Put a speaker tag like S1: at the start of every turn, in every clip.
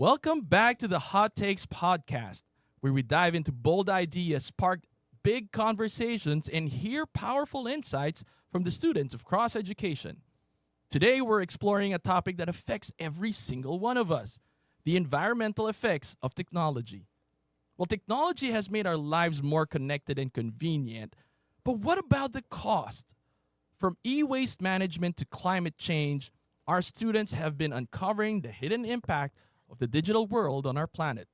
S1: Welcome back to the Hot Takes podcast, where we dive into bold ideas, spark big conversations, and hear powerful insights from the students of cross education. Today, we're exploring a topic that affects every single one of us: the environmental effects of technology. Well, technology has made our lives more connected and convenient, but what about the cost? From e waste management to climate change, our students have been uncovering the hidden impact of the digital world on our planet.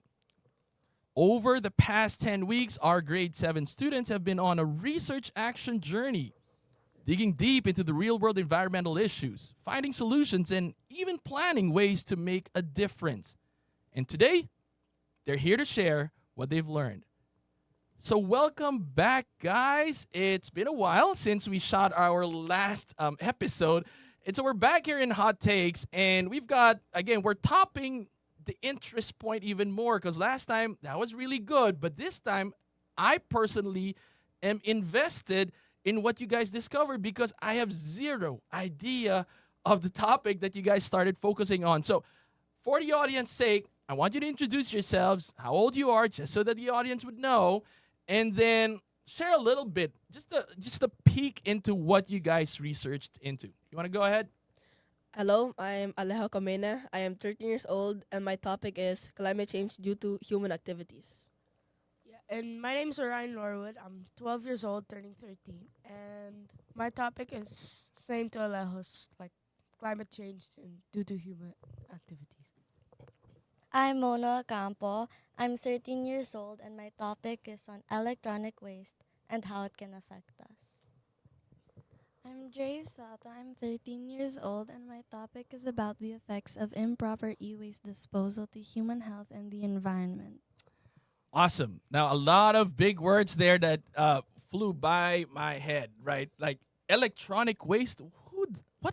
S1: Over the past 10 weeks, our grade 7 students have been on a research action journey, digging deep into the real world environmental issues, finding solutions, and even planning ways to make a difference. And today, they're here to share what they've learned. So welcome back, guys. It's been a while since we shot our last episode. And so we're back here in Hot Takes, and we've got, again, we're topping the interest point even more because last time that was really good, but this time I personally am invested in what you guys discovered because I have zero idea of the topic that you guys started focusing on. So for the audience's sake, I want you to introduce yourselves, how old you are, just so that the audience would know, and then share a little bit, just a peek into what you guys researched into. You want to go ahead?
S2: Hello, I'm Alejo Camena. I am 13 years old, and my topic is climate change due to human activities.
S3: Yeah, and my name is Orion Norwood. I'm 12 years old, turning 13, and my topic is same to Alejo's, like climate change and due to human activities.
S4: I'm Mona Campo. I'm 13 years old, and my topic is on electronic waste and how it can affect us.
S5: I'm Dre Sata. I'm 13 years old, and my topic is about the effects of improper e-waste disposal to human health and the environment.
S1: Awesome. Now, a lot of big words there that flew by my head, right? Like electronic waste.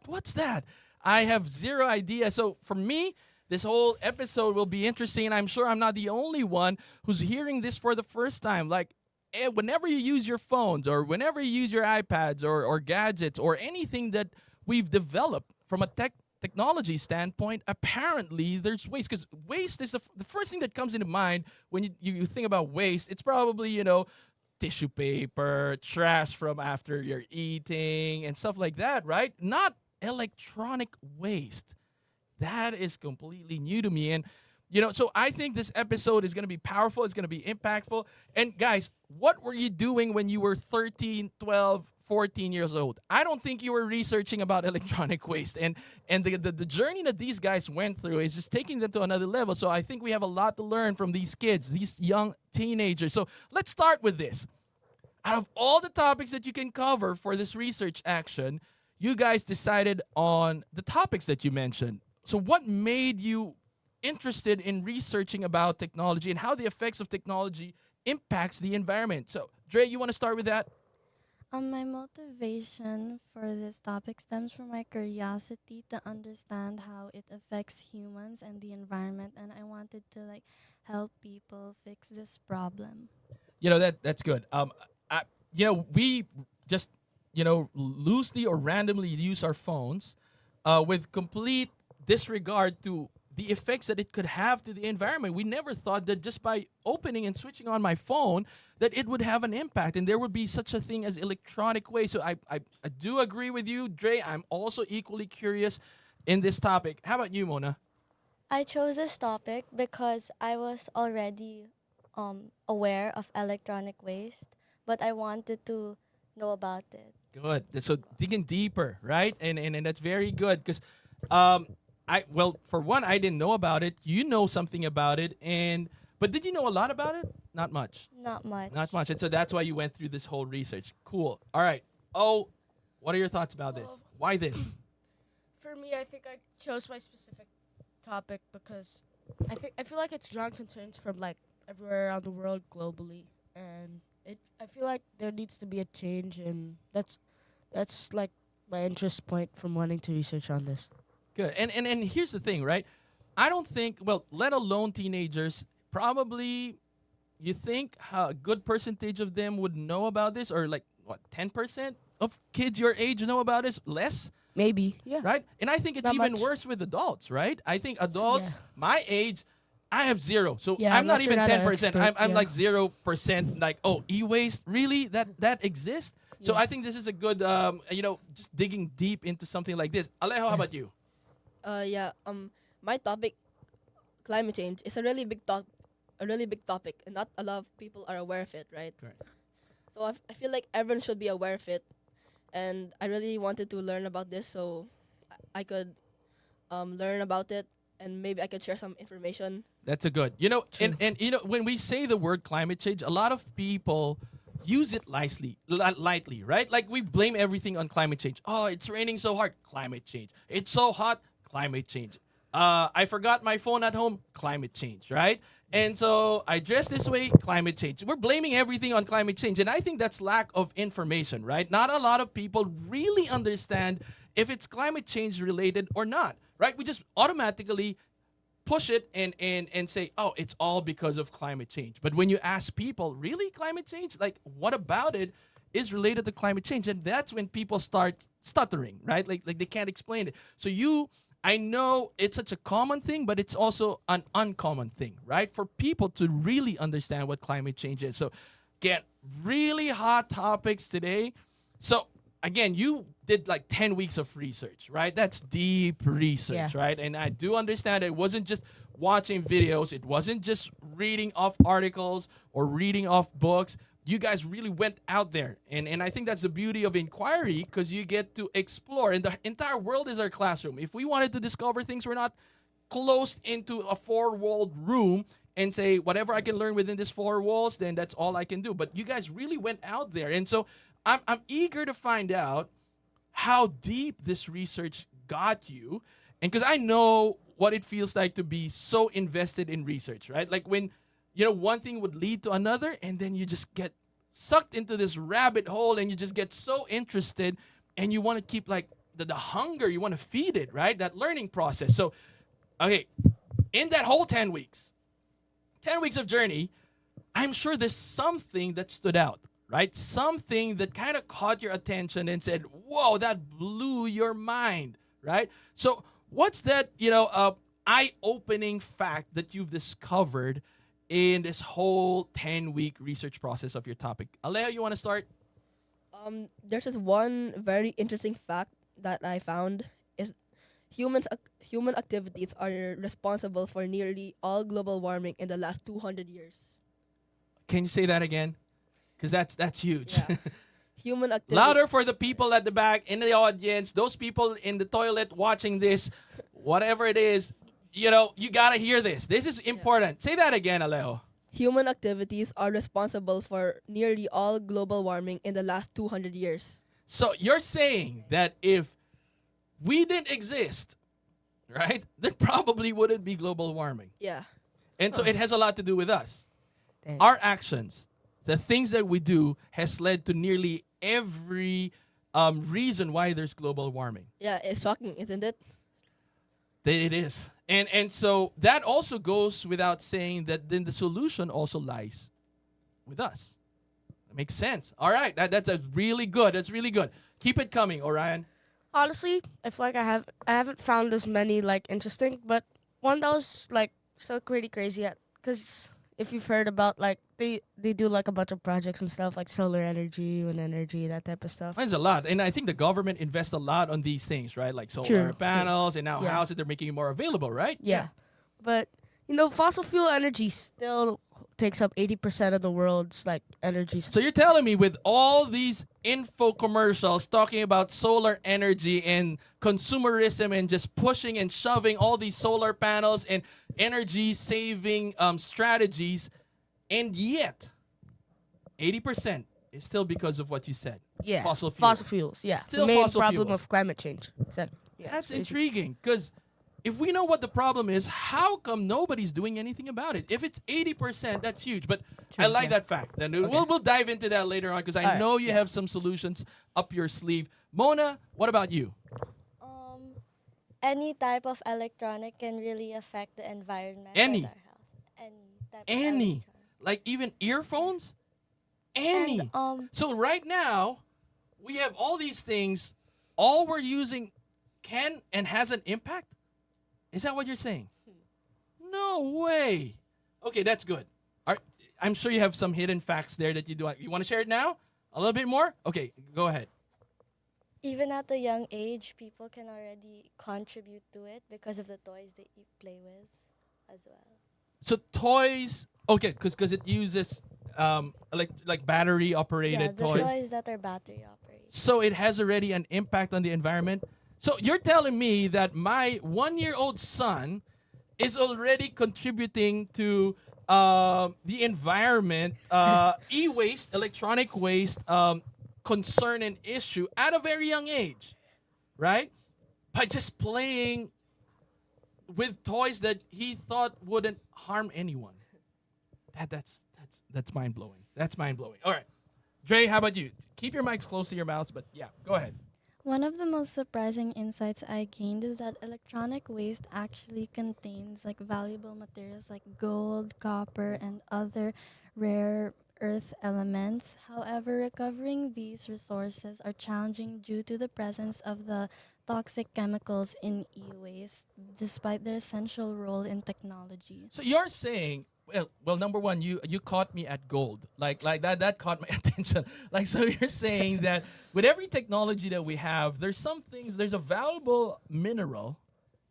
S1: What's that? I have zero idea. So for me, this whole episode will be interesting, and I'm sure I'm not the only one who's hearing this for the first time. Like, whenever you use your phones or whenever you use your iPads or gadgets or anything that we've developed from a technology standpoint, apparently there's waste. Because waste is the first thing that comes into mind when you think about waste. It's probably, tissue paper, trash from after you're eating and stuff like that, right? Not electronic waste. That is completely new to me. And so I think this episode is going to be powerful. It's going to be impactful. And guys, what were you doing when you were 13, 12, 14 years old? I don't think you were researching about electronic waste. And the journey that these guys went through is just taking them to another level. So I think we have a lot to learn from these kids, these young teenagers. So let's start with this. Out of all the topics that you can cover for this research action, you guys decided on the topics that you mentioned. So what made you interested in researching about technology and how the effects of technology impacts the environment? So, Dre, you want to start with that?
S5: My motivation for this topic stems from my curiosity to understand how it affects humans and the environment, and I wanted to help people fix this problem.
S1: That's good. We just loosely or randomly use our phones with complete disregard to the effects that it could have to the environment. We never thought that just by opening and switching on my phone that it would have an impact and there would be such a thing as electronic waste. So I do agree with you, Dre. I'm also equally curious in this topic. How about you, Mona?
S4: I chose this topic because I was already aware of electronic waste, but I wanted to know about it.
S1: Good. So digging deeper, right? And that's very good because for one, I didn't know about it. You know something about it, but did you know a lot about it? Not much.
S4: Not much.
S1: Not much. And so that's why you went through this whole research. Cool. All right. Oh, what are your thoughts about this? Why this?
S3: For me, I think I chose my specific topic because I feel like it's drawing concerns from everywhere around the world globally, and I feel like there needs to be a change, and that's like my interest point from wanting to research on this.
S1: Good. And here's the thing, right? I don't think, let alone teenagers, probably you think a good percentage of them would know about this, or 10% of kids your age know about this? Less?
S3: Maybe, yeah.
S1: Right? And I think it's
S3: Not
S1: even
S3: much.
S1: worse with adults, right? I think adults my age, I have zero. So
S3: Yeah,
S1: I'm not
S3: unless you're
S1: even
S3: not an
S1: 10%.
S3: expert,
S1: I'm
S3: yeah.
S1: like 0%. Like, oh, e-waste, really? That exists? So
S2: Yeah.
S1: I think this is a good, just digging deep into something like this. Alejo, how about you?
S2: Yeah. My topic, climate change, is a really big topic, and not a lot of people are aware of it, right?
S1: Correct.
S2: So I feel like everyone should be aware of it, and I really wanted to learn about this so I could learn about it, and maybe I could share some information.
S1: That's a good. And when we say the word climate change, a lot of people use it lightly, right? Like we blame everything on climate change. Oh, it's raining so hard, climate change. It's so hot, climate change. I forgot my phone at home, climate change, right? And so I dress this way, climate change. We're blaming everything on climate change. And I think that's lack of information, right? Not a lot of people really understand if it's climate change related or not, right? We just automatically push it and say, oh, it's all because of climate change. But when you ask people, really climate change? Like, what about it is related to climate change? And that's when people start stuttering, right? Like they can't explain it. So I know it's such a common thing, but it's also an uncommon thing, right? For people to really understand what climate change is. So, get really hot topics today. So, again, you did like 10 weeks of research, right? That's deep research,
S3: Yeah.
S1: right? And I do understand it wasn't just watching videos, it wasn't just reading off articles or reading off books. You guys really went out there. And I think that's the beauty of inquiry, because you get to explore. And the entire world is our classroom. If we wanted to discover things, we're not closed into a four-walled room and say, whatever I can learn within these four walls, then that's all I can do. But you guys really went out there. And so I'm eager to find out how deep this research got you. And because I know what it feels like to be so invested in research, right? Like when one thing would lead to another, and then you just get sucked into this rabbit hole, and you just get so interested, and you want to keep like the hunger, you want to feed it, right? That learning process. So, okay, in that whole 10 weeks of journey, I'm sure there's something that stood out, right? Something that kind of caught your attention and said, whoa, that blew your mind, right? So what's that, eye-opening fact that you've discovered in this whole 10-week research process of your topic? Alejo, you want to start?
S2: There's this one very interesting fact that I found is human activities are responsible for nearly all global warming in the last 200 years.
S1: Can you say that again? Because that's huge.
S2: Yeah. Human activity.
S1: Louder for the people at the back, in the audience, those people in the toilet watching this, whatever it is, you got to hear this. This is important. Say that again, Alejo.
S2: Human activities are responsible for nearly all global warming in the last 200 years.
S1: So you're saying that if we didn't exist, right, there probably wouldn't be global warming.
S2: Yeah.
S1: And so it has a lot to do with us.
S3: Dang.
S1: Our actions, the things that we do, has led to nearly every reason why there's global warming.
S2: Yeah, it's shocking, isn't it?
S1: It is. And so that also goes without saying that then the solution also lies with us. That makes sense. All right. That's really good. That's really good. Keep it coming, Orion.
S3: Honestly, I feel like I haven't found as many like interesting, but one that was like still pretty crazy because if you've heard about like they do like a bunch of projects and stuff like solar energy, wind energy, that type of stuff.
S1: There's a lot. And I think the government invests a lot on these things, right? Like solar
S3: True.
S1: panels and now
S3: Yeah.
S1: houses, they're making it more available, right?
S3: Yeah. But fossil fuel energy still takes up 80% of the world's like energy.
S1: So you're telling me with all these info commercials talking about solar energy and consumerism and just pushing and shoving all these solar panels and energy saving strategies, and yet 80% is still because of what you said.
S3: Yeah.
S1: Fossil
S3: fuels. Yeah.
S1: Still
S3: the main
S1: fossil
S3: problem
S1: fuels.
S3: of climate change. So, yeah,
S1: That's
S3: it's
S1: intriguing, because if we know what the problem is, how come nobody's doing anything about it? If it's 80%, that's huge. But I
S3: True,
S1: like
S3: yeah.
S1: that fact. And we'll dive into that later on, because I
S3: Alright,
S1: know you have some solutions up your sleeve. Mona, what about you?
S4: Any type of electronic can really affect the environment
S1: Any.
S4: and our health. Any type of
S1: Any.
S4: electronic.
S1: Like even earphones? Any.
S4: And,
S1: So right now, we have all these things. All we're using can and has an impact? Is that what you're saying? No. No way. Okay, that's good. I'm sure you have some hidden facts there that you do. You want to share it now? A little bit more? Okay, go ahead.
S4: Even at a young age, people can already contribute to it because of the toys they play with as well.
S1: So toys, okay, because it uses like battery
S4: Yeah,
S1: operated
S4: the
S1: toys.
S4: toys that are battery operated.
S1: So it has already an impact on the environment. So you're telling me that my 1-year-old son is already contributing to the environment, e-waste, electronic waste, concern and issue at a very young age, right? By just playing with toys that he thought wouldn't harm anyone. That's mind blowing. That's mind blowing. All right, Dre, how about you? Keep your mics close to your mouths, but yeah, go ahead.
S5: One of the most surprising insights I gained is that electronic waste actually contains like valuable materials like gold, copper, and other rare earth elements. However, recovering these resources are challenging due to the presence of the toxic chemicals in e-waste, despite their essential role in technology.
S1: So you're saying, well, number one, you caught me at gold, like that caught my attention. Like, so you're saying that with every technology that we have, there's some things, there's a valuable mineral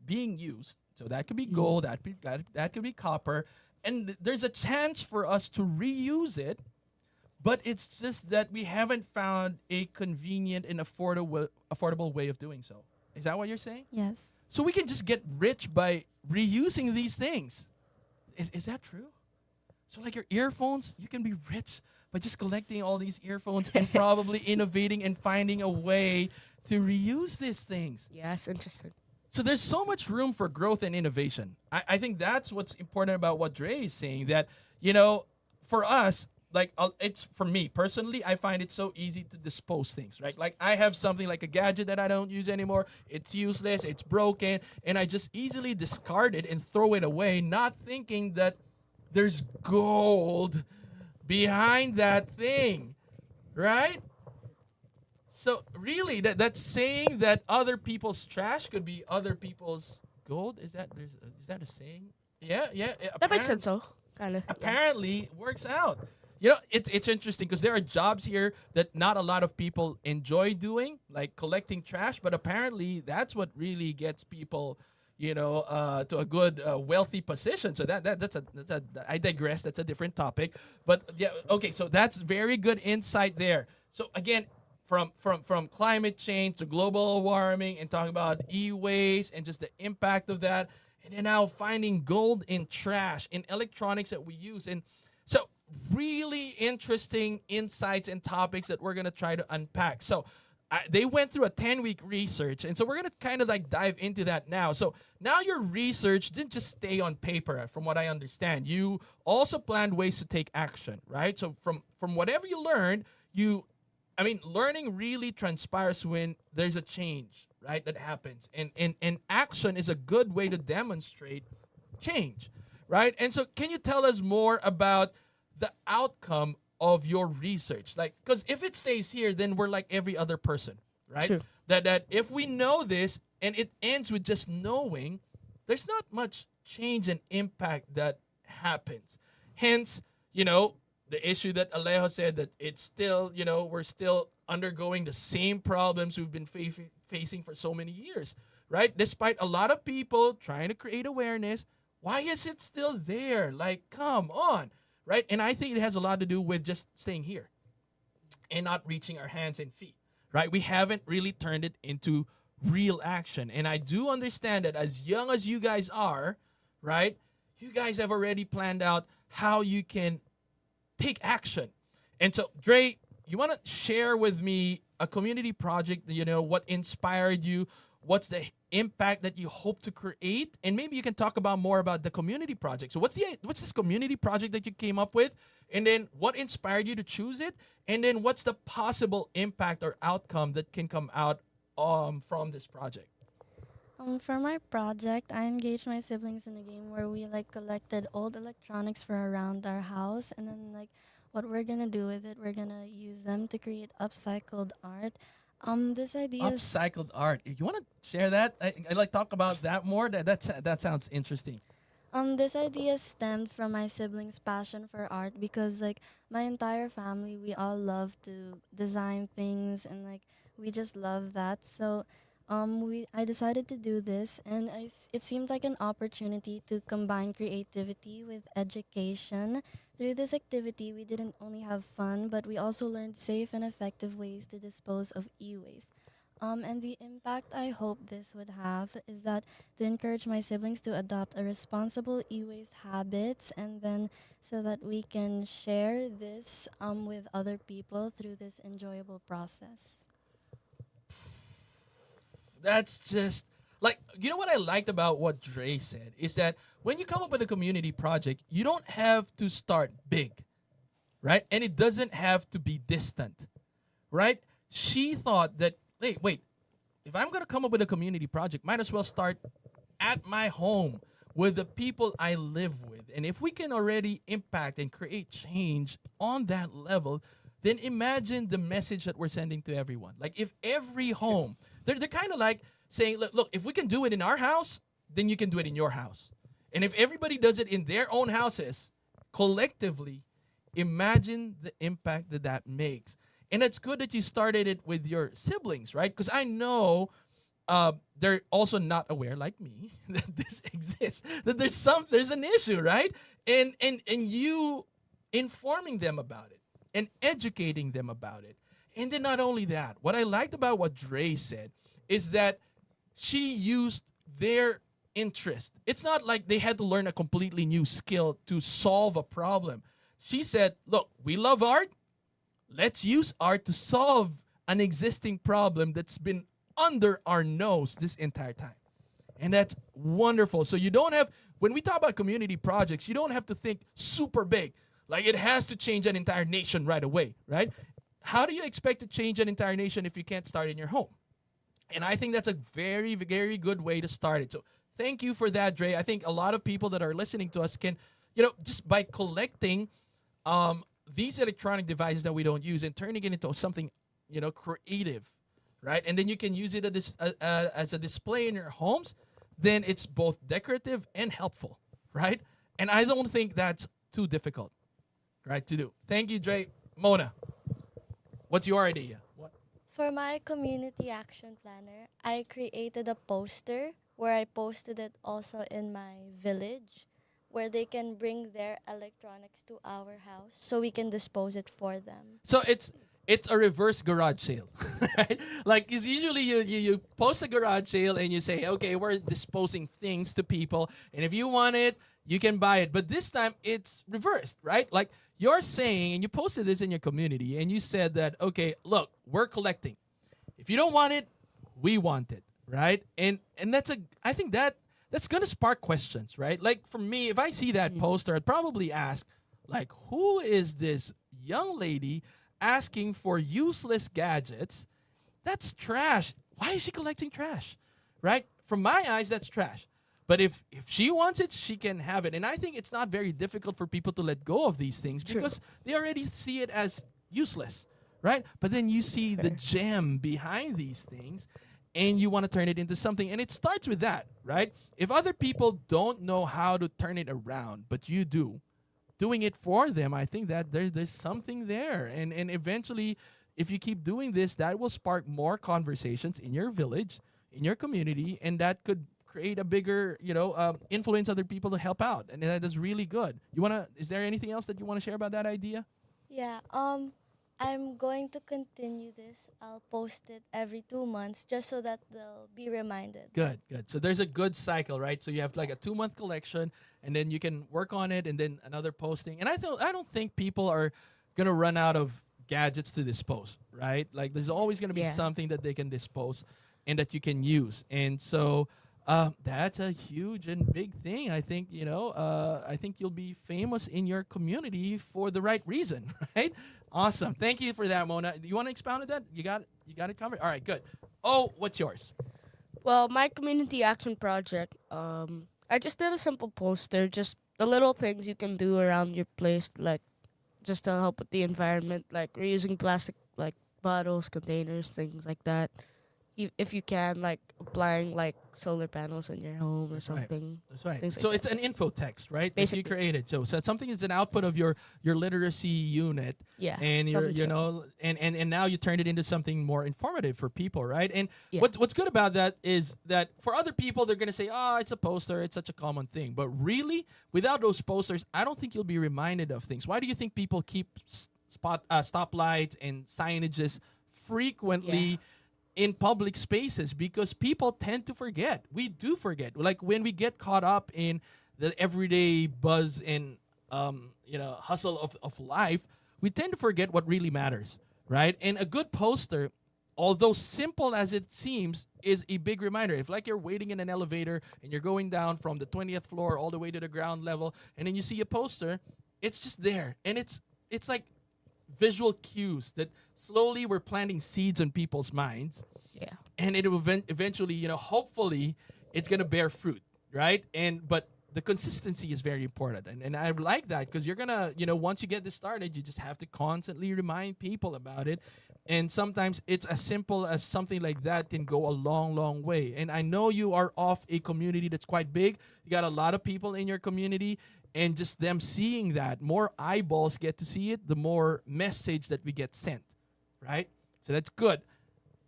S1: being used. So that could be gold, that could be copper, and there's a chance for us to reuse it, but it's just that we haven't found a convenient and affordable way of doing so. Is that what you're saying?
S5: Yes.
S1: So we can just get rich by reusing these things. Is that true? So like your earphones, you can be rich by just collecting all these earphones and probably innovating and finding a way to reuse these things.
S3: Yes, interesting.
S1: So there's so much room for growth and innovation. I think that's what's important about what Dre is saying, that, for us, like it's for me personally, I find it so easy to dispose things, right? Like I have something like a gadget that I don't use anymore. It's useless, it's broken, and I just easily discard it and throw it away, not thinking that there's gold behind that thing, right? So really, that's saying that other people's trash could be other people's gold. Is that a saying? Yeah.
S3: That makes sense, though. Kind of.
S1: Apparently, works out. It's interesting because there are jobs here that not a lot of people enjoy doing, like collecting trash, but apparently that's what really gets people, to a good wealthy position. So that's I digress. That's a different topic, but yeah, okay. So that's very good insight there. So again, from climate change to global warming and talking about e-waste and just the impact of that, and then now finding gold in trash, in electronics that we use, and so really interesting insights and topics that we're going to try to unpack. So they went through a 10-week research, and so we're going to kind of like dive into that now. So now your research didn't just stay on paper, from what I understand. You also planned ways to take action, right? So from whatever you learned, learning really transpires when there's a change, right, that happens. And action is a good way to demonstrate change, right? And so can you tell us more about the outcome of your research? Like, because if it stays here, then we're like every other person, right?
S3: True.
S1: That if we know this and it ends with just knowing, there's not much change and impact that happens. Hence, the issue that Alejo said, that it's still, we're still undergoing the same problems we've been facing for so many years, right? Despite a lot of people trying to create awareness, why is it still there? Like, come on, right? And I think it has a lot to do with just staying here and not reaching our hands and feet, right? We haven't really turned it into real action. And I do understand that as young as you guys are, right, you guys have already planned out how you can take action. And so, Dre, you want to share with me a community project, what inspired you, what's the impact that you hope to create, and maybe you can talk about more about the community project. So what's this community project that you came up with, and then what inspired you to choose it, and then what's the possible impact or outcome that can come out from this project?
S5: For my project, I engaged my siblings in a game where we collected old electronics for around our house, and then what we're gonna do with it, we're gonna use them to create upcycled art. This idea is
S1: Upcycled art. You want to share that? I talk about that more. That sounds interesting.
S5: This idea stemmed from my siblings' passion for art because like my entire family, we all love to design things and like we just love that. So I decided to do this and it seemed like an opportunity to combine creativity with education. Through this activity, we didn't only have fun, but we also learned safe and effective ways to dispose of e-waste. And the impact I hope this would have is that to encourage my siblings to adopt a responsible e-waste habits and then so that we can share this with other people through this enjoyable process.
S1: That's just like, you know what I liked about what Dre said is that when you come up with a community project, you don't have to start big, right? And it doesn't have to be distant, right? She thought that, hey, wait, if I'm going to come up with a community project, might as well start at my home with the people I live with. And if we can already impact and create change on that level, then imagine the message that we're sending to everyone. Like if every home, they're kind of like saying, look, if we can do it in our house, then you can do it in your house. And if everybody does it in their own houses, collectively, imagine the impact that that makes. And it's good that you started it with your siblings, right? Because I know they're also not aware, like me, that this exists. That there's an issue, right? And you informing them about it and educating them about it. And then not only that, what I liked about what Dre said is that she used their interest. It's not like they had to learn a completely new skill to solve a problem. She said, look, we love art. Let's use art to solve an existing problem that's been under our nose this entire time. And that's wonderful. So you don't have, when we talk about community projects, you don't have to think super big. Like it has to change an entire nation right away, right? How do you expect to change an entire nation if you can't start in your home? And I think that's a very, very good way to start it. So thank you for that, Dre. I think a lot of people that are listening to us can, just by collecting these electronic devices that we don't use and turning it into something, creative, right? And then you can use it as a display in your homes. Then it's both decorative and helpful, right? And I don't think that's too difficult, right, to do. Thank you, Dre. Mona, what's your idea? What?
S4: For my community action planner, I created a poster where I posted it also in my village where they can bring their electronics to our house so we can dispose it for them.
S1: So it's a reverse garage sale, right? Like, it's usually you post a garage sale and you say, okay, we're disposing things to people, and if you want it, you can buy it. But this time it's reversed, right? Like you're saying, and you posted this in your community, and you said that, okay, look, we're collecting. If you don't want it, we want it, right? And I think that's gonna spark questions, right? Like for me, if I see that poster, I'd probably ask, like, who is this young lady asking for useless gadgets? That's trash. Why is she collecting trash? Right? From my eyes, that's trash. But if she wants it, she can have it. And I think it's not very difficult for people to let go of these things because they already see it as useless, right? But then you see the gem behind these things and you want to turn it into something. And it starts with that, right? If other people don't know how to turn it around, but you do, doing it for them, I think that there's something there. And eventually, if you keep doing this, that will spark more conversations in your village, in your community, and that could create a bigger, influence other people to help out. And that is really good. Is there anything else that you want to share about that idea?
S4: Yeah, I'm going to continue this. I'll post it every 2 months just so that they'll be reminded.
S1: Good. So there's a good cycle, right? So you have like a 2-month collection, and then you can work on it, and then another posting. And I don't think people are gonna run out of gadgets to dispose, right? Like there's always gonna be something that they can dispose and that you can use. And so that's a huge and big thing. I think I think you'll be famous in your community for the right reason, right? Awesome. Thank you for that, Mona. You want to expound on that? You got it covered? All right, good. Oh, what's yours?
S3: Well, my community action project, I just did a simple poster, just the little things you can do around your place, like just to help with the environment, like reusing plastic, like bottles, containers, things like that. if you can, like applying like solar panels in your home or
S1: That's right.
S3: something.
S1: That's right.
S3: Things like
S1: So
S3: that.
S1: it's an info text, right? That you
S3: Basically.
S1: created. So something is an output of your literacy unit,
S3: Yeah.
S1: and you're
S3: something so.
S1: and now you turned it into something more informative for people, right? And
S3: Yeah.
S1: what's good about that is that for other people they're gonna say, oh, it's a poster, it's such a common thing. But really, without those posters, I don't think you'll be reminded of things. Why do you think people keep stoplights and signages frequently? In public spaces, because people tend to forget. We do forget. Like when we get caught up in the everyday buzz and hustle of life, we tend to forget what really matters, right? And a good poster, although simple as it seems, is a big reminder. If like you're waiting in an elevator and you're going down from the 20th floor all the way to the ground level, and then you see a poster, it's just there, and it's like visual cues that slowly we're planting seeds in people's minds,
S3: Yeah.
S1: and it will eventually, hopefully, it's gonna bear fruit, right? But the consistency is very important, and I like that because you're gonna, once you get this started, you just have to constantly remind people about it, and sometimes it's as simple as something like that can go a long, long way. And I know you are of a community that's quite big. You got a lot of people in your community. And just them seeing that, more eyeballs get to see it, the more message that we get sent, right? So that's good.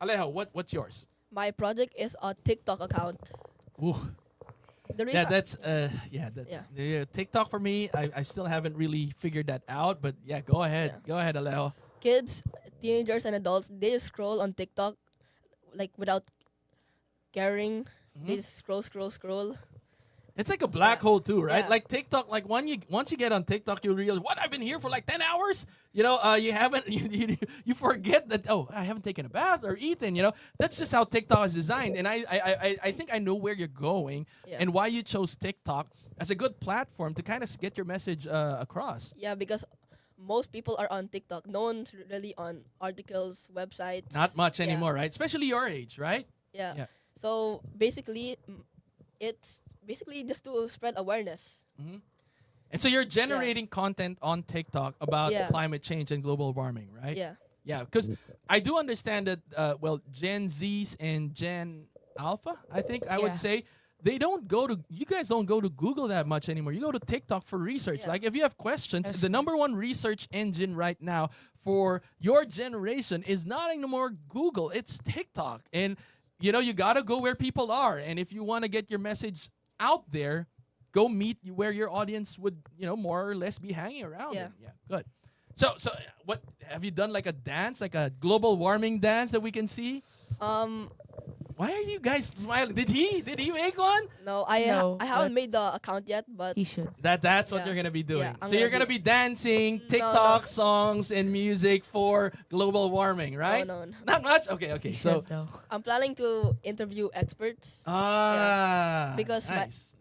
S1: Alejo, what's yours?
S2: My project is a TikTok account.
S1: Ooh.
S2: The
S1: Yeah,
S2: reason,
S1: that's
S2: Yeah.
S1: yeah, TikTok for me. I still haven't really figured that out, but yeah, go ahead,
S2: Yeah.
S1: go ahead, Alejo.
S2: kids, teenagers, and adults, they just scroll on TikTok like without caring. They just scroll.
S1: It's like a black hole too, right?
S2: Yeah.
S1: Like TikTok, like once you get on TikTok, you realize, what, I've been here for like 10 hours. You haven't you forget that, oh, I haven't taken a bath or eaten. That's just how TikTok is designed. And I think I know where you're going
S2: Yeah.
S1: and why you chose TikTok as a good platform to kind of get your message across.
S2: Yeah, because most people are on TikTok. No one's really on articles, websites.
S1: Not much
S2: Yeah.
S1: anymore, right? Especially your age, right?
S2: Yeah.
S1: Yeah.
S2: So basically, it's basically just to spread awareness.
S1: And so you're generating content on TikTok about
S2: Yeah.
S1: climate change and global warming, right?
S2: Yeah.
S1: Yeah, because I do understand that, Gen Zs and Gen Alpha, I think I would
S3: Yeah.
S1: say, you guys don't go to Google that much anymore. You go to TikTok for research.
S2: Yeah.
S1: Like if you have questions,
S3: That's
S1: the number one research engine right now for your generation is not anymore Google, it's TikTok. And, you got to go where people are. And if you want to get your message out there, go meet where your audience would, more or less be hanging around.
S2: Yeah.
S1: in. Yeah, good. So what have you done, like a dance, like a global warming dance that we can see? Why are you guys smiling? Did he make one?
S2: No,
S3: No,
S2: I haven't
S3: but-
S2: made the account yet, but
S3: He should.
S1: That's what
S2: Yeah.
S1: you're gonna be doing.
S2: Yeah, I'm
S1: so you're
S2: gonna
S1: gonna be dancing
S2: No,
S1: TikTok
S2: no.
S1: songs and music for global warming, right?
S2: no.
S1: Not much. Okay.
S3: He
S1: So
S3: should though.
S2: I'm planning to interview experts because
S1: nice.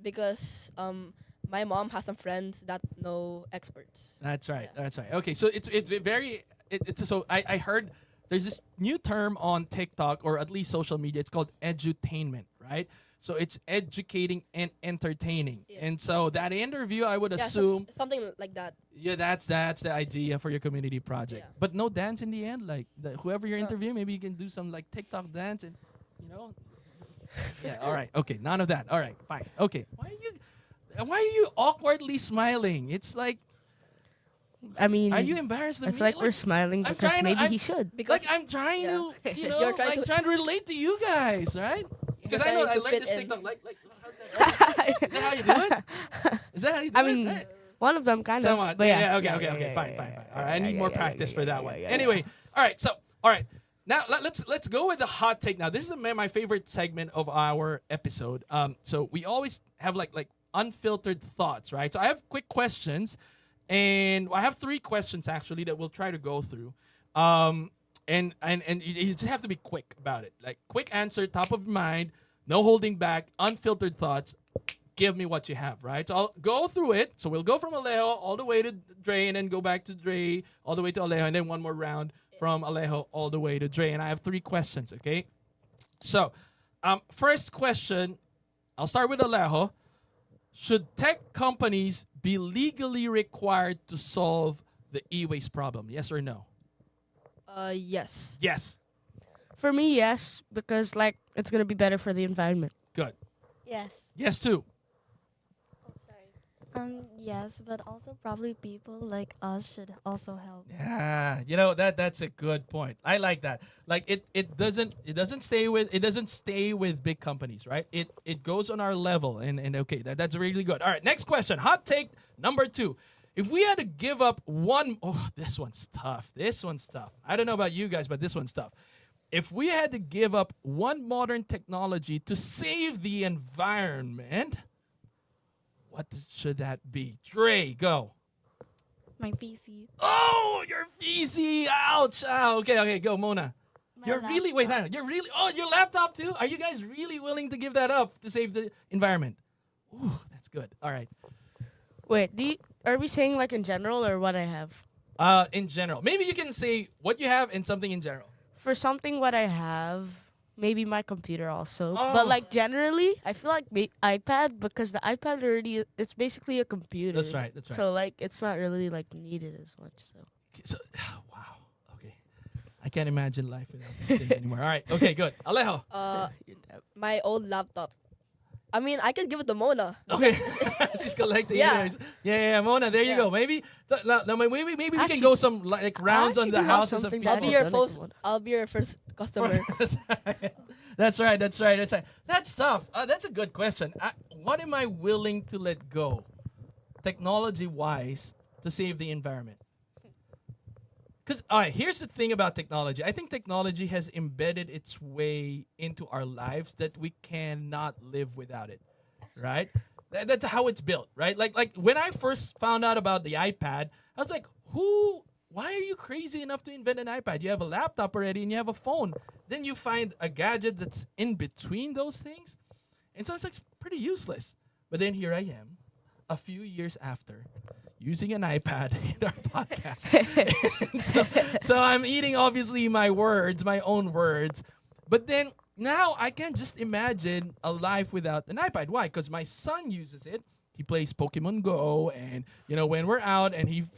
S2: my mom has some friends that know experts.
S1: That's right.
S2: Yeah.
S1: That's right. Okay, so it's very it's so I heard there's this new term on TikTok, or at least social media. It's called edutainment, right? So it's educating and entertaining.
S2: Yeah.
S1: And so that interview, I would
S2: Yeah,
S1: assume,
S2: something like that.
S1: yeah, that's the idea for your community project.
S2: Yeah.
S1: But no dance in the end. Like whoever you're
S2: No.
S1: interviewing, maybe you can do some like TikTok dance and, Yeah. All right. Okay. None of that. All right. Fine. Okay. Why are you awkwardly smiling? It's like,
S3: I mean,
S1: are you embarrassed of
S3: I
S1: me?
S3: feel like we're smiling
S1: I'm
S3: because
S1: trying to-
S3: maybe
S1: I'm-
S3: he should.
S2: Because
S1: Like I'm trying to,
S2: You're trying
S1: trying to relate to you guys, right? Because I
S2: trying
S1: know I
S2: to
S1: learned
S2: fit
S1: this
S2: in.
S1: TikTok. Like, how's that? Is that how you do it? Is that how you do
S3: I
S1: it?
S3: mean,
S1: Right.
S3: one of them kind of.
S1: Somewhat.
S3: But yeah.
S1: Okay. Fine. All right. I need more practice for that one. Anyway, all right. So, all right. Now let's go with the hot take. Now, this is my favorite segment of our episode. So we always have like unfiltered thoughts, right? So I have quick questions, and I have 3 questions actually that we'll try to go through. And you just have to be quick about it. Like quick answer, top of mind, no holding back, unfiltered thoughts. Give me what you have, right? So I'll go through it. So we'll go from Alejo all the way to Dre, and then go back to Dre, all the way to Alejo, and then one more round from Alejo all the way to Dre. And I have 3 questions, okay? So, first question, I'll start with Alejo. Should tech companies be legally required to solve the e-waste problem? Yes or no?
S2: Yes.
S1: Yes.
S3: For me, yes, because like it's gonna be better for the environment.
S1: Good.
S4: Yes.
S1: Yes, too.
S4: Oh, sorry.
S5: Yes, but also probably people like us should also help.
S1: Yeah, that's a good point. I like that. Like it doesn't stay with big companies, right? It goes on our level, and okay, that's really good. All right, next question. Hot take number 2. If we had to give up one, oh, this one's tough. This one's tough. I don't know about you guys, but this one's tough. If we had to give up one modern technology to save the environment, what should that be? Dre, go.
S5: My PC.
S1: Oh, your PC. Ouch. Ow. Okay, go, Mona.
S5: My
S1: You're really, wait, hang on. You're really, oh, your laptop too? Are you guys really willing to give that up to save the environment? Ooh, that's good. All right.
S3: Wait, are we saying like in general or what I have?
S1: In general. Maybe you can say what you have and something in general.
S3: For something what I have, maybe my computer also.
S1: Oh.
S3: But like generally, I feel like iPad because the iPad already it's basically a computer.
S1: That's right.
S3: So like it's not really like needed as much. So
S1: Wow. Okay. I can't imagine life without these things anymore. All right. Okay, good. Alejo.
S2: My old laptop. I mean, I could give it to Mona.
S1: Okay. She's collecting.
S2: Yeah.
S1: Anyways. Yeah, Mona, there you
S2: Yeah.
S1: go. Maybe maybe we can
S3: Actually-
S1: go some like rounds on
S3: actually
S1: the
S3: do have
S1: houses of
S3: something
S1: people.
S3: that
S2: I'll be your first customer.
S1: That's right. That's tough. That's a good question. What am I willing to let go, technology-wise, to save the environment? Because here's the thing about technology. I think technology has embedded its way into our lives that we cannot live without it. Right? That's how it's built. Right? Like when I first found out about the iPad, I was like, why are you crazy enough to invent an iPad? You have a laptop already and you have a phone. Then you find a gadget that's in between those things. And so it's like pretty useless. But then here I am, a few years after, using an iPad in our podcast. so I'm eating, obviously, my own words. But then now I can just imagine a life without an iPad. Why? Because my son uses it. He plays Pokemon Go, and when we're out, and he's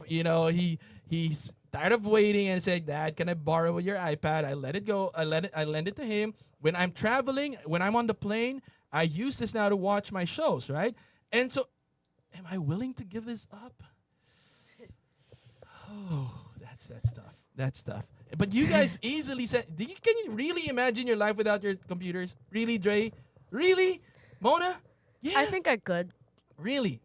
S1: tired of waiting and said, "Dad, can I borrow your iPad?" I let it go. I lend it to him. When I'm traveling, when I'm on the plane, I use this now to watch my shows, right? And so, am I willing to give this up? Oh, that's tough. That's tough. But you guys easily said, can you really imagine your life without your computers? Really, Dre? Really? Mona? Yeah.
S3: I think I could.
S1: Really?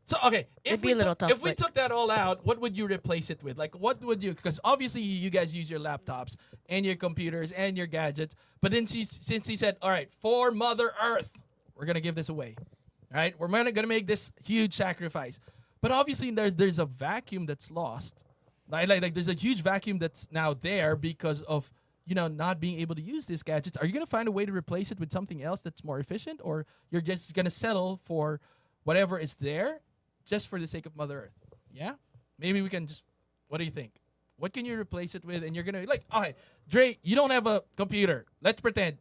S1: So, okay,
S3: It'd be a little tough,
S1: if we
S3: but-
S1: took that all out, what would you replace it with? Like, what would you, because obviously you guys use your laptops and your computers and your gadgets, but then since he said, all right, for Mother Earth, we're going to give this away, all right? We're going to make this huge sacrifice. But obviously there's a vacuum that's lost. Like there's a huge vacuum that's now there because of, not being able to use these gadgets. Are you going to find a way to replace it with something else that's more efficient, or you're just going to settle for whatever is there just for the sake of Mother Earth? Yeah? Maybe we can just, what do you think? What can you replace it with? And you're going to, like, all right, Dre, you don't have a computer. Let's pretend.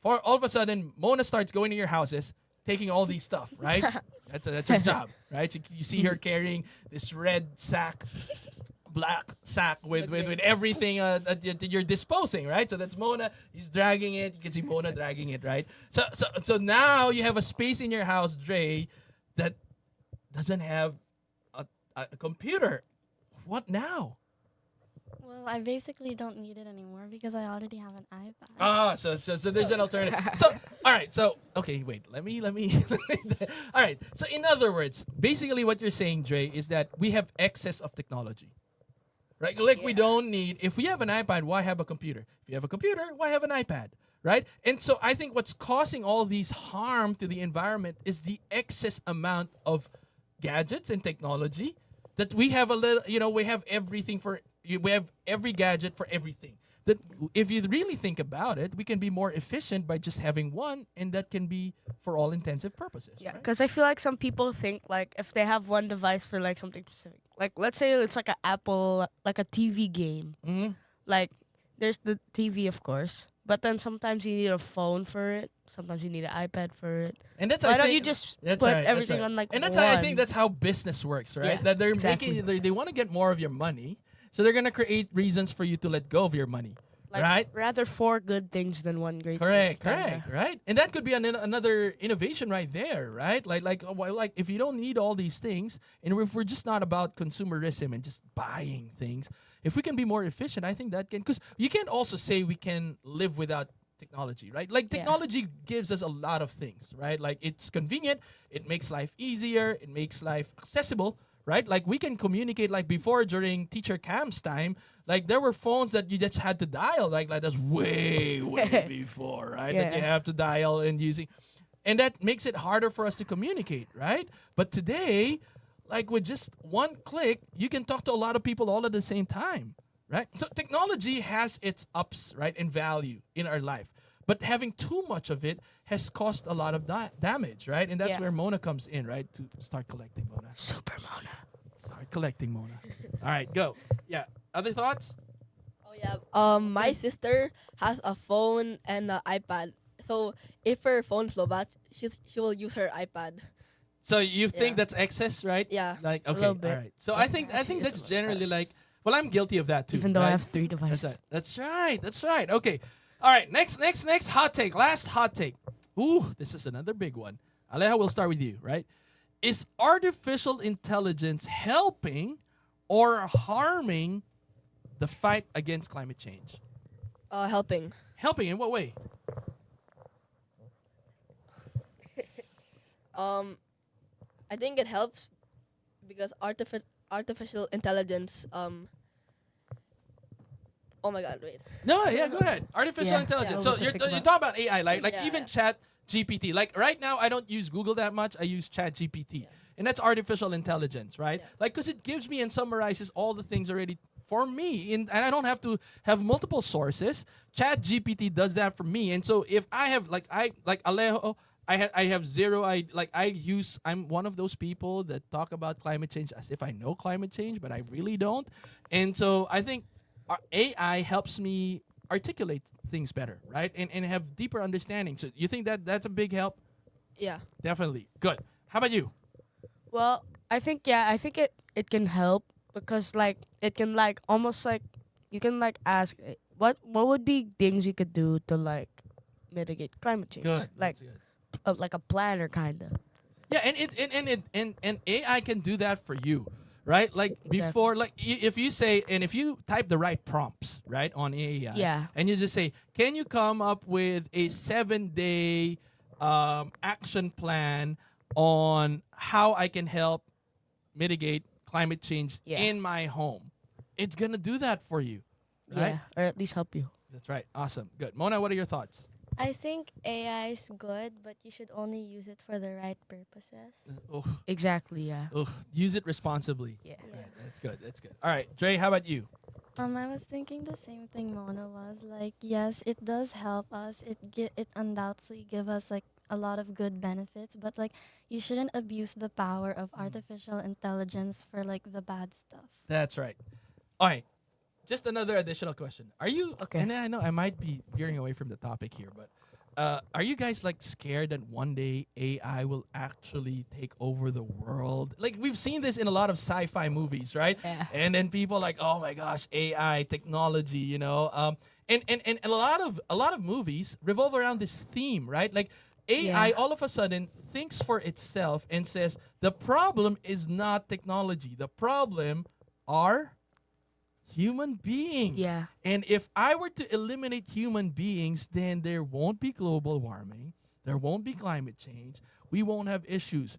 S1: For all of a sudden, Mona starts going to your houses, taking all these stuff, right? That's her job, right? You see her carrying this red black sack with everything that you're disposing, right? So that's Mona. He's dragging it. You can see Mona dragging it, right? So now you have a space in your house, Dre, that doesn't have a computer. What now?
S5: Well, I basically don't need it anymore because I already have an iPad.
S1: So there's an alternative. So all right. So okay, wait. Let me. All right. So in other words, basically what you're saying, Dre, is that we have excess of technology. Right? Like we don't need, if we have an iPad, why have a computer? If you have a computer, why have an iPad? Right? And so I think what's causing all these harm to the environment is the excess amount of gadgets and technology that we have we have we have every gadget for everything. That if you really think about it, we can be more efficient by just having one, and that can be for all intensive purposes.
S3: Yeah,
S1: right?
S3: because I feel like some people think like if they have one device for like something specific, like let's say it's like an Apple, like a TV game.
S1: Mhm.
S3: Like there's the TV, of course, but then sometimes you need a phone for it. Sometimes you need an iPad for it.
S1: And that's
S3: Why don't you just
S1: that's
S3: put
S1: right, that's
S3: everything
S1: right.
S3: on like
S1: And that's
S3: one?
S1: how I think that's how business works, right?
S3: Yeah,
S1: That they're
S3: exactly.
S1: they want to get more of your money, so they're gonna create reasons for you to let go of your money.
S3: Like,
S1: right?
S3: rather 4 good things than 1 great
S1: Correct,
S3: thing. kinda.
S1: correct, right? And that could be another innovation right there, right? Like if you don't need all these things, and if we're just not about consumerism and just buying things, if we can be more efficient, I think that can, because you can't also say we can live without technology, right? Like
S3: Yeah.
S1: technology gives us a lot of things, right? Like it's convenient, it makes life easier, it makes life accessible, right? Like we can communicate like before during teacher Cam's time, like there were phones that you just had to dial, like that's way, way before, right? That you
S3: Yeah.
S1: have to dial and using, and that makes it harder for us to communicate, right? But today, like with just one click, you can talk to a lot of people all at the same time, right? So technology has its ups, right, in value in our life. But having too much of it has caused a lot of damage, right? And that's
S3: Yeah.
S1: where Mona comes in, right? To start collecting, Mona.
S3: Super Mona.
S1: Start collecting, Mona. All right, go. Yeah. Other thoughts?
S2: Oh yeah. My sister has a phone and an iPad. So if her phone's low bat, she will use her iPad.
S1: So you think
S2: Yeah.
S1: that's excess, right?
S2: Yeah.
S1: Like okay,
S3: little
S1: all
S3: bit.
S1: right. So I think that's generally like, well, I'm guilty of that too.
S3: Even though I
S1: right?
S3: have 3
S1: That's
S3: devices.
S1: right. That's right. That's right. Okay. All right. Next hot take. Last hot take. Ooh, this is another big one. Aleja, we'll start with you, right? Is artificial intelligence helping or harming the fight against climate change?
S2: Helping.
S1: Helping in what way?
S2: I think it helps because artificial intelligence. Oh my God! Wait.
S1: No, yeah, go ahead. Artificial
S3: Yeah.
S1: intelligence.
S3: Yeah.
S1: So you're
S3: Think
S1: you
S3: about-
S1: talk about AI, like
S2: Yeah,
S1: even
S2: yeah.
S1: Chat GPT. Like right now, I don't use Google that much. I use Chat GPT, and that's artificial intelligence, right?
S2: Yeah.
S1: Like because it gives me and summarizes all the things already for me, and I don't have to have multiple sources. Chat GPT does that for me, and so if I have like Alejo. I have zero. I'm one of those people that talk about climate change as if I know climate change, but I really don't. And so I think AI helps me articulate things better, right? And have deeper understanding. So you think that that's a big help?
S2: Yeah.
S1: Definitely. Good. How about you?
S3: Well, I think it can help because like it can like almost like you can like ask what would be things you could do to like mitigate climate change.
S1: Good.
S3: Like
S1: That's good.
S3: like a planner kind of.
S1: Yeah, and AI can do that for you, right? Like
S3: Exactly.
S1: before, like if you say and if you type the right prompts, right, on AI,
S3: Yeah.
S1: and you just say, can you come up with a 7-day action plan on how I can help mitigate climate change
S3: Yeah.
S1: in my home? It's gonna do that for you, right?
S3: Yeah, or at least help you.
S1: That's right. Awesome. Good. Mona, what are your thoughts?
S4: I think AI is good, but you should only use it for the right purposes.
S1: Oh,
S3: Exactly. Yeah.
S1: use it responsibly.
S3: Yeah.
S1: Right, that's good. That's good. All right, Dre, how about you?
S5: I was thinking the same thing Mona was. Like, yes, it does help us. It undoubtedly give us like a lot of good benefits, but like you shouldn't abuse the power of artificial intelligence for like the bad stuff.
S1: That's right. All right. Just another additional question. Are you
S3: Okay.
S1: And I know I might be veering away from the topic here, but are you guys like scared that one day AI will actually take over the world? Like we've seen this in a lot of sci-fi movies, right?
S3: Yeah.
S1: And then people like, oh my gosh, AI technology, you know. And a lot of movies revolve around this theme, right? Like AI
S3: Yeah.
S1: all of a sudden thinks for itself and says the problem is not technology. The problem are human beings.
S3: Yeah.
S1: And if I were to eliminate human beings, then there won't be global warming, there won't be climate change, we won't have issues.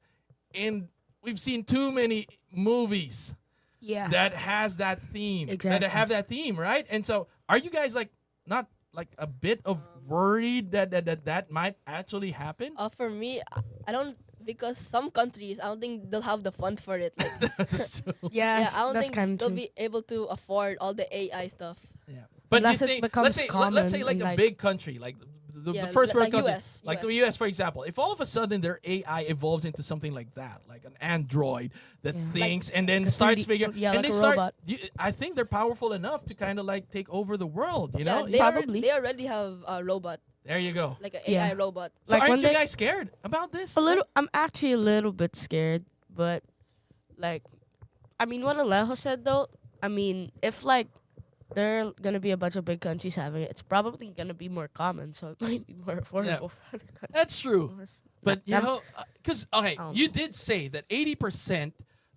S1: And we've seen too many movies
S3: Yeah.
S1: that has that theme, that
S3: Exactly.
S1: have that theme, right? And so are you guys like not like a bit of worried that might actually happen?
S2: For me, I don't, because some countries, I don't think they'll have the funds for it. Like,
S1: That's true.
S3: yeah.
S2: yeah, I don't
S3: That's
S2: think
S3: kind
S2: they'll
S3: of
S2: be able to afford all the AI stuff.
S1: Yeah. But
S3: Unless
S1: you
S3: it
S1: think,
S3: becomes
S1: let's say let's say
S3: common
S1: like
S3: and,
S1: a
S3: like-
S1: big country, like the
S2: Yeah,
S1: first world
S2: like
S1: country,
S2: US,
S1: like the
S2: US.
S1: US, for example. If all of a sudden their AI evolves into something like that, like an android that
S3: Yeah.
S1: thinks and then
S3: like a
S1: starts
S3: 3D
S1: figuring,
S3: yeah,
S1: and
S3: like
S1: they
S3: a
S1: start.
S3: robot.
S1: I think they're powerful enough to kind of like take over the world. You
S2: Yeah,
S1: know,
S2: they
S3: Probably.
S2: they already have a robot,
S1: there you go.
S2: like an
S3: Yeah.
S2: AI robot.
S1: So
S3: like
S1: aren't
S3: when
S1: you
S3: they-
S1: guys scared about this?
S3: A little. I'm actually a little bit scared, but like, I mean, what Alejo said though. I mean, if like there are gonna be a bunch of big countries having it. It's probably gonna be more common, so it might be more affordable for other countries.
S1: That's true. But you
S3: That-
S1: know, because okay,
S3: don't
S1: you
S3: know.
S1: did say that 80%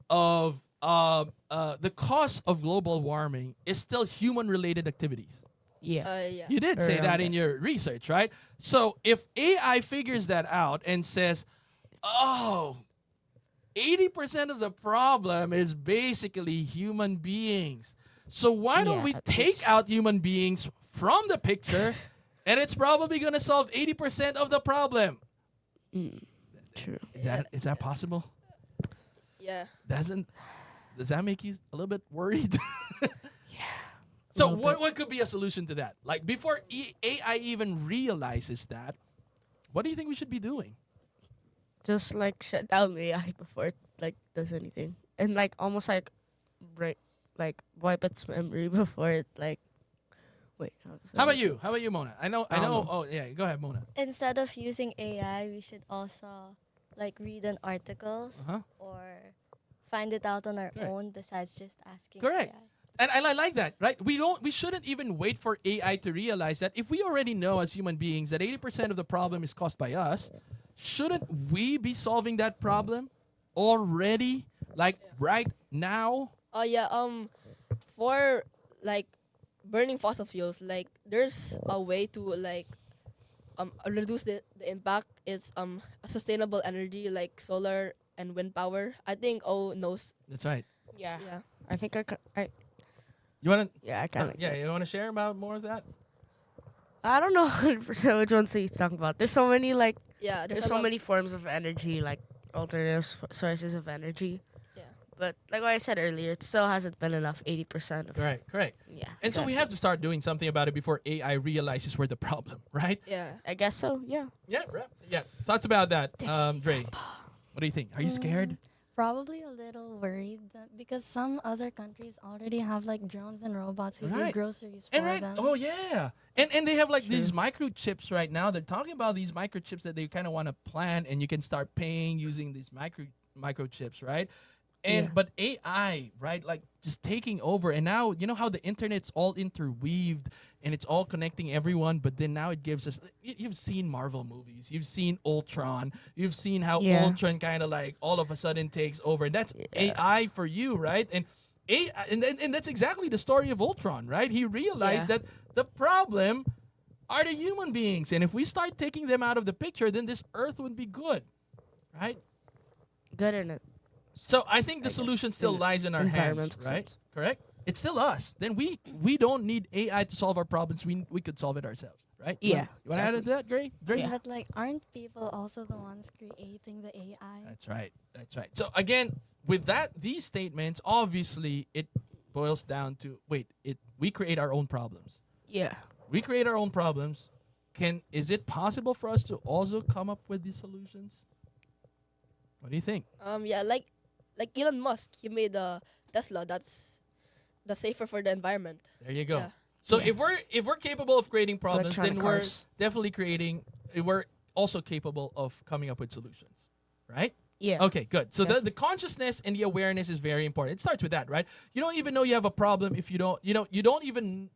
S1: of the cost of global warming is still human-related activities.
S3: yeah.
S2: Yeah.
S1: You did say
S3: Around
S1: that in
S3: it.
S1: your research, right? So if AI figures that out and says, "Oh, 80% of the problem is basically human beings. So why don't
S3: Yeah,
S1: we
S3: at
S1: take
S3: least.
S1: out human beings from the picture and it's probably going to solve 80% of the problem."
S3: True.
S1: Is that possible?
S2: Yeah.
S1: Does that make you a little bit worried? So
S3: little
S1: what could be a solution to that? Like before AI even realizes that, what do you think we should be doing?
S3: Just like shut down the AI before it like does anything, and like almost like break, like wipe its memory before it like. Wait. does that
S1: How about
S3: make
S1: you?
S3: sense?
S1: How about you, Mona? I know.
S3: I don't know.
S1: Oh, yeah. Go ahead, Mona.
S4: Instead of using AI, we should also like read an articles
S1: Uh-huh.
S4: or find it out on our
S1: Correct.
S4: own besides just asking
S1: Correct.
S4: AI.
S1: And I like that, right? We shouldn't even wait for AI to realize that if we already know as human beings that 80% of the problem is caused by us, shouldn't we be solving that problem already? Like right now?
S2: Yeah. For like burning fossil fuels, like there's a way to like reduce the impact. It's a sustainable energy like solar and wind power. I think knows.
S1: That's right.
S3: Yeah.
S2: Yeah.
S3: I think
S1: You want to
S3: yeah, I kind of.
S1: you want to share about more of that?
S3: I don't know 100% which ones he's talking about. There's so many like
S2: Yeah.
S3: there's
S2: a
S3: so
S2: lot-
S3: many forms of energy, like alternative sources of energy.
S2: Yeah.
S3: But like what I said earlier, it still hasn't been enough. 80% of
S1: Correct.
S3: yeah.
S1: And so we have to start doing something about it before AI realizes we're the problem, right?
S2: Yeah.
S3: I guess so. Yeah.
S1: Yeah, right. Yeah. Thoughts about that, Dre? What do you think? Are you scared?
S5: Probably a little worried because some other countries already have like drones and robots who do
S1: Right.
S5: groceries for
S1: And right,
S5: them.
S1: oh yeah, and they have like these microchips right now. They're talking about these microchips that they kind of want to plant, and you can start paying using these microchips, right? And
S3: Yeah.
S1: but AI, right, like just taking over, and now you know how the internet's all interweaved and it's all connecting everyone. But then now it gives us. You've seen Marvel movies, you've seen Ultron, you've seen how
S3: Yeah.
S1: Ultron kind of like all of a sudden takes over, and that's AI for you, right? And AI, and that's exactly the story of Ultron, right? He realized
S3: Yeah.
S1: that the problem are the human beings, and if we start taking them out of the picture, then this Earth would be good, right?
S3: Good in it.
S1: So I think the
S3: guess,
S1: solution still
S3: in
S1: lies in our hands,
S3: environmental
S1: right?
S3: sense.
S1: Correct? It's still us. Then we don't need AI to solve our problems. We could solve it ourselves, right?
S3: Yeah,
S1: You want to add to that, Gray? Dre?
S3: Yeah.
S5: But like, aren't people also the ones creating the AI?
S1: That's right. That's right. So again, with these statements, obviously it boils down to we create our own problems.
S3: Yeah.
S1: We create our own problems. Is it possible for us to also come up with these solutions? What do you think?
S2: Yeah. Like Elon Musk, he made Tesla. That's safer for the environment.
S1: There you go.
S2: Yeah.
S1: So
S3: Yeah.
S1: if we're capable of creating problems, then
S3: Electronic
S1: we're
S3: cars.
S1: definitely we're also capable of coming up with solutions, right?
S3: Yeah.
S1: Okay, good. So the consciousness and the awareness is very important. It starts with that, right? You don't even know you have a problem if you don't even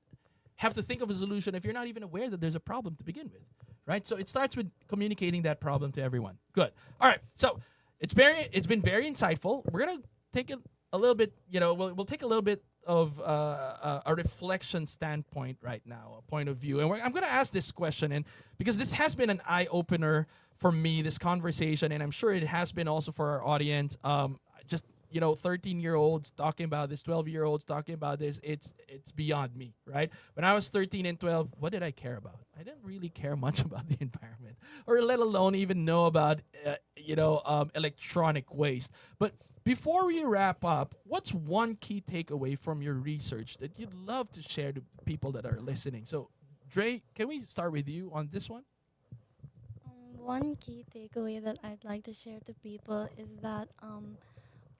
S1: have to think of a solution if you're not even aware that there's a problem to begin with, right? So it starts with communicating that problem to everyone. Good. All right. So it's been very insightful. We're gonna take a little bit. We'll take a little bit of a reflection standpoint right now, a point of view, and I'm gonna ask this question, and because this has been an eye opener for me, this conversation, and I'm sure it has been also for our audience. Just 13-year-olds talking about this, 12-year-olds talking about this. It's beyond me, right? When I was 13 and 12, what did I care about? I didn't really care much about the environment, or let alone even know about electronic waste. But before we wrap up, what's one key takeaway from your research that you'd love to share to people that are listening? So, Dre, can we start with you on this one?
S5: One key takeaway that I'd like to share to people is that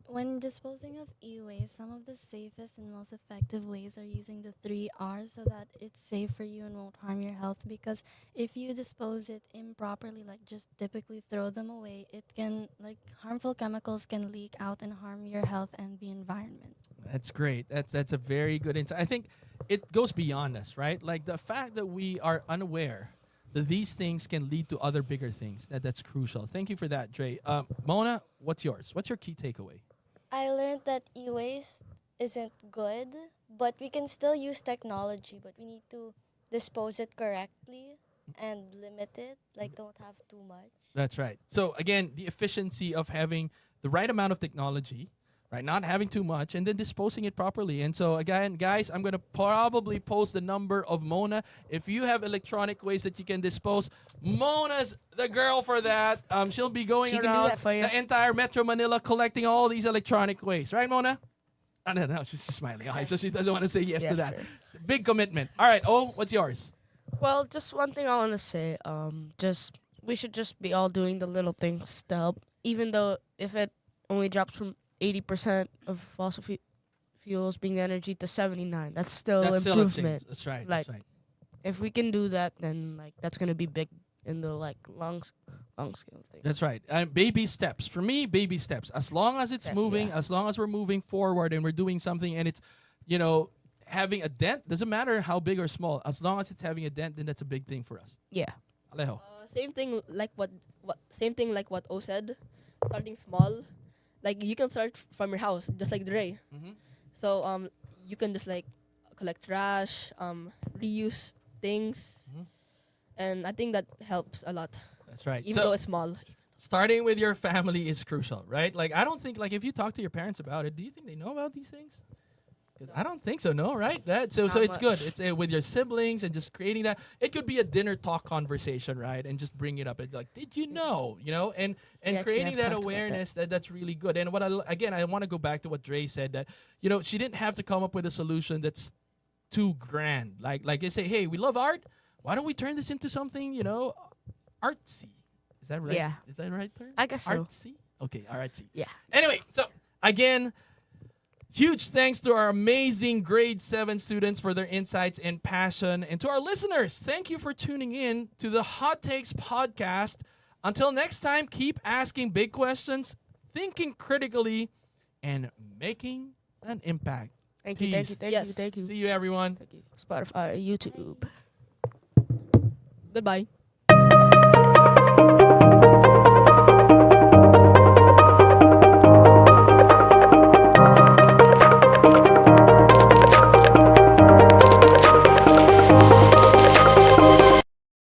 S5: when disposing of e-waste, some of the safest and most effective ways are using the 3 R's so that it's safe for you and won't harm your health. Because if you dispose it improperly, like just typically throw them away, it can, like, harmful chemicals can leak out and harm your health and the environment.
S1: That's great. That's a very good insight. I think it goes beyond us, right? Like the fact that we are unaware that these things can lead to other bigger things. That's crucial. Thank you for that, Dre. Mona, what's yours? What's your key takeaway?
S4: I learned that e-waste isn't good, but we can still use technology, but we need to dispose it correctly and limit it, like don't have too much.
S1: That's right. So again, the efficiency of having the right amount of technology, right? Not having too much and then disposing it properly. And so again, guys, I'm going to probably post the number of Mona. If you have electronic waste that you can dispose, Mona's the girl for that. She'll be going
S3: She can do
S1: around
S3: that for you.
S1: the entire Metro Manila collecting all these electronic waste. Right, Mona? No, she's just smiling. Okay, so she doesn't want to say yes to that.
S3: Sure.
S1: Big commitment. All right, oh, what's yours?
S3: Well, just one thing I want to say. Just we should just be all doing the little things to help. Even though if it only drops from 80% of fossil fuels being energy to 79, that's still
S1: That's still a
S3: improvement.
S1: change. That's right.
S3: Like,
S1: that's right.
S3: If we can do that, then like that's gonna be big in the like long scale thing.
S1: That's right. Baby steps. For me, baby steps. As long as it's moving, as long as we're moving forward and we're doing something and it's, having a dent, doesn't matter how big or small. As long as it's having a dent, then that's a big thing for us.
S3: Yeah.
S1: Alejo.
S2: Same thing like what O said. Starting small, like you can start from your house, just like Dre.
S1: Mm-hmm.
S2: So you can just like collect trash, reuse things, and I think that helps a lot,
S1: That's right.
S2: even though it's small.
S1: Starting with your family is crucial, right? Like, I don't think, like, if you talk to your parents about it, do you think they know about these things? Because I don't think so, no, right? So
S3: Not
S1: it's good.
S3: much.
S1: It's with your siblings and just creating that. It could be a dinner talk conversation, right? And just bring it up. And like, did you know? And
S3: We actually
S1: creating
S3: have
S1: that
S3: talked about
S1: awareness that's really good. And I want to go back to what Dre said, that she didn't have to come up with a solution that's too grand. Like they say, hey, we love art. Why don't we turn this into something artsy? Is that right?
S3: Yeah.
S1: Is that the right term?
S3: I guess so.
S1: Artsy. Okay, artsy.
S3: Yeah.
S1: Anyway, so again, huge thanks to our amazing grade 7 students for their insights and passion. And to our listeners, thank you for tuning in to the Hot Takes podcast. Until next time, keep asking big questions, thinking critically, and making an impact.
S3: Thank you.
S1: Peace.
S3: Thank you.
S1: See you, everyone.
S3: Thank you. Spotify, YouTube.
S2: Goodbye.